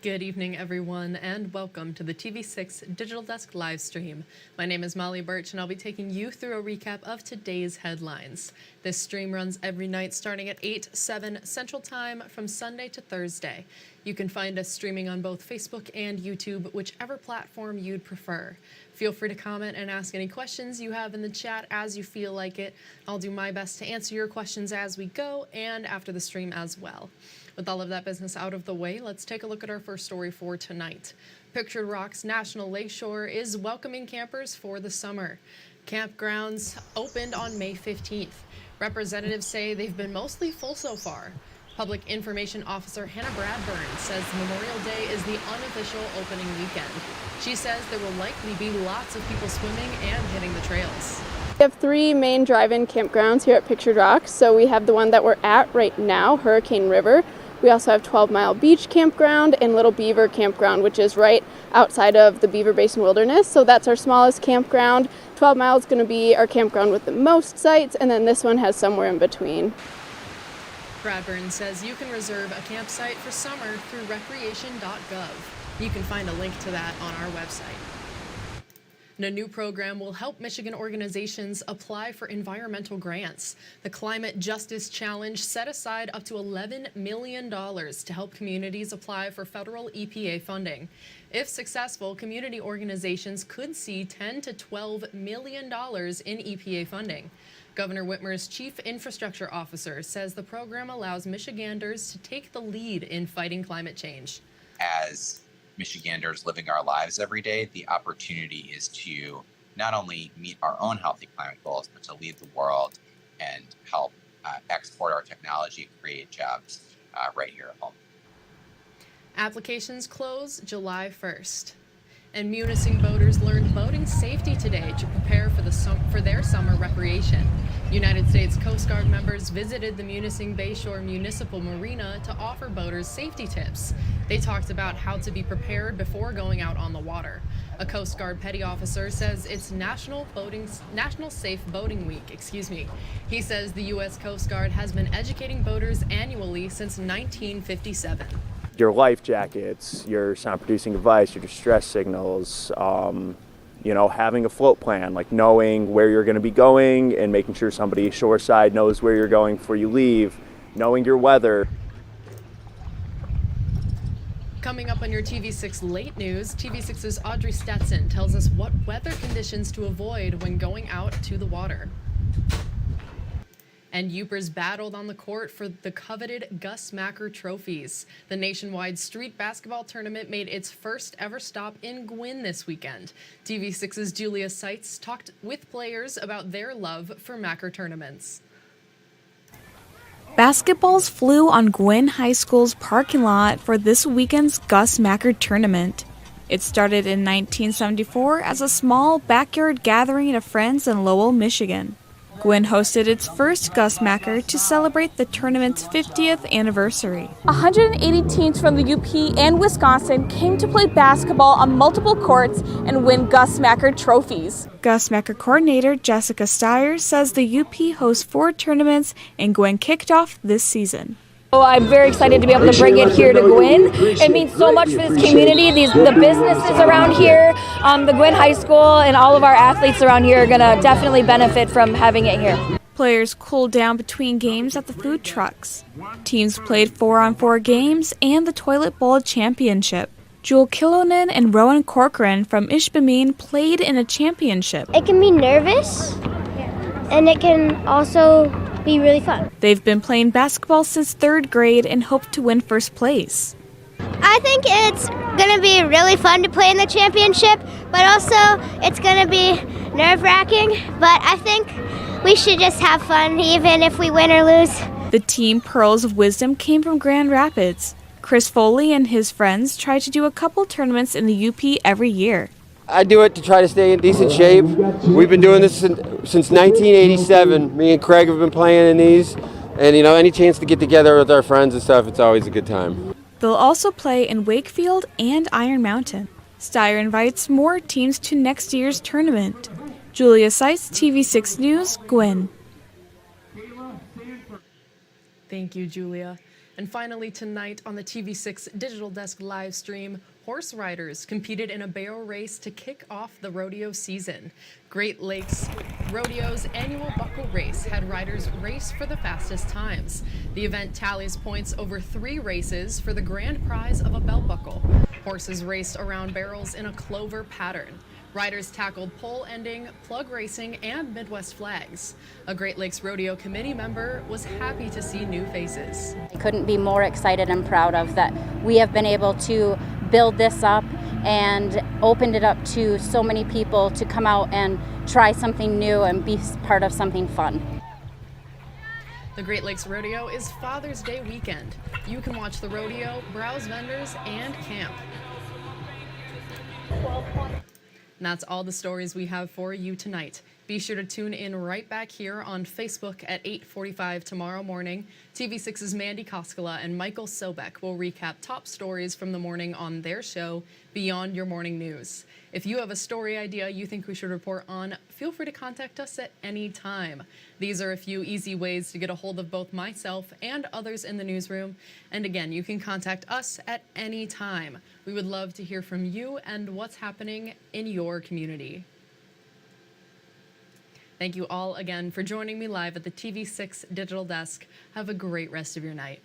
Good evening, everyone, and welcome to the TV6 Digital Desk live stream. My name is Molly Birch, and I'll be taking you through a recap of today's headlines. This stream runs every night starting at 8/7 Central Time from Sunday to Thursday. You can find us streaming on both Facebook and YouTube, whichever platform you'd prefer. Feel free to comment and ask any questions you have in the chat as you feel like it. I'll do my best to answer your questions as we go and after the stream as well. With all of that business out of the way, let's take a look at our first story for tonight. Pictured Rock's National Lakeshore is welcoming campers for the summer. Campgrounds opened on May 15th. Representatives say they've been mostly full so far. Public Information Officer Hannah Bradburn says Memorial Day is the unofficial opening weekend. She says there will likely be lots of people swimming and hitting the trails. We have three main drive-in campgrounds here at Pictured Rock. So we have the one that we're at right now, Hurricane River. We also have 12 Mile Beach Campground and Little Beaver Campground, which is right outside of the Beaver Basin Wilderness. So that's our smallest campground. 12 Mile is going to be our campground with the most sites, and then this one has somewhere in between. Bradburn says you can reserve a campsite for summer through recreation.gov. You can find a link to that on our website. And a new program will help Michigan organizations apply for environmental grants. The Climate Justice Challenge set aside up to $11 million to help communities apply for federal EPA funding. If successful, community organizations could see $10 to $12 million in EPA funding. Governor Whitmer's chief infrastructure officer says the program allows Michiganders to take the lead in fighting climate change. As Michiganders living our lives every day, the opportunity is to not only meet our own healthy climate goals, but to lead the world and help export our technology, create jobs right here at home. Applications close July 1st. And Munising boaters learned boating safety today to prepare for their summer recreation. United States Coast Guard members visited the Munising Bayshore Municipal Marina to offer boaters safety tips. They talked about how to be prepared before going out on the water. A Coast Guard petty officer says it's National Safe Boating Week, He says the U.S. Coast Guard has been educating boaters annually since 1957. Your life jackets, your sound-producing device, your distress signals, having a float plan, like knowing where you're going to be going and making sure somebody shoreside knows where you're going before you leave, knowing your weather. Coming up on your TV6 Late News, TV6's Audrey Stetson tells us what weather conditions to avoid when going out to the water. And Yoopers battled on the court for the coveted Gus Macker trophies. The nationwide street basketball tournament made its first ever stop in Gwinn this weekend. TV6's Julia Seitz talked with players about their love for Macker tournaments. Basketballs flew on Gwinn High School's parking lot for this weekend's Gus Macker tournament. It started in 1974 as a small backyard gathering of friends in Lowell, Michigan. Gwinn hosted its first Gus Macker to celebrate the tournament's 50th anniversary. 180 teams from the UP and Wisconsin came to play basketball on multiple courts and win Gus Macker trophies. Gus Macker coordinator Jessica Steyer says the UP hosts 4 tournaments and Gwinn kicked off this season. I'm very excited to be able to bring it here to Gwinn. It means so much for this community, the businesses around here, the Gwinn High School, and all of our athletes around here are going to definitely benefit from having it here. Players cooled down between games at the food trucks. Teams played 4-on-4 games and the Toilet Bowl Championship. Jewel Killonen and Rowan Corcoran from Ishpeming played in a championship. It can be nervous, and it can also be really fun. They've been playing basketball since 3rd grade and hope to win first place. I think it's going to be really fun to play in the championship, but also it's going to be nerve-wracking, but I think we should just have fun even if we win or lose. The team Pearls of Wisdom came from Grand Rapids. Chris Foley and his friends try to do a couple tournaments in the UP every year. I do it to try to stay in decent shape. We've been doing this since 1987. Me and Craig have been playing in these. And, any chance to get together with our friends and stuff, it's always a good time. They'll also play in Wakefield and Iron Mountain. Steyer invites more teams to next year's tournament. Julia Seitz, TV6 News, Gwinn. Thank you, Julia. And finally tonight on the TV6 Digital Desk live stream, horse riders competed in a barrel race to kick off the rodeo season. Great Lakes Rodeo's annual buckle race had riders race for the fastest times. The event tallies points over 3 races for the grand prize of a belt buckle. Horses raced around barrels in a clover pattern. Riders tackled pole ending, plug racing, and Midwest flags. A Great Lakes Rodeo committee member was happy to see new faces. I couldn't be more excited and proud of that we have been able to build this up and opened it up to so many people to come out and try something new and be part of something fun. The Great Lakes Rodeo is Father's Day weekend. You can watch the rodeo, browse vendors, and camp. And that's all the stories we have for you tonight. Be sure to tune in right back here on Facebook at 8:45 tomorrow morning. TV6's Mandy Koskela and Michael Sobek will recap top stories from the morning on their show, Beyond Your Morning News. If you have a story idea you think we should report on, feel free to contact us at any time. These are a few easy ways to get a hold of both myself and others in the newsroom. And again, you can contact us at any time. We would love to hear from you and what's happening in your community. Thank you all again for joining me live at the TV6 Digital Desk. Have a great rest of your night.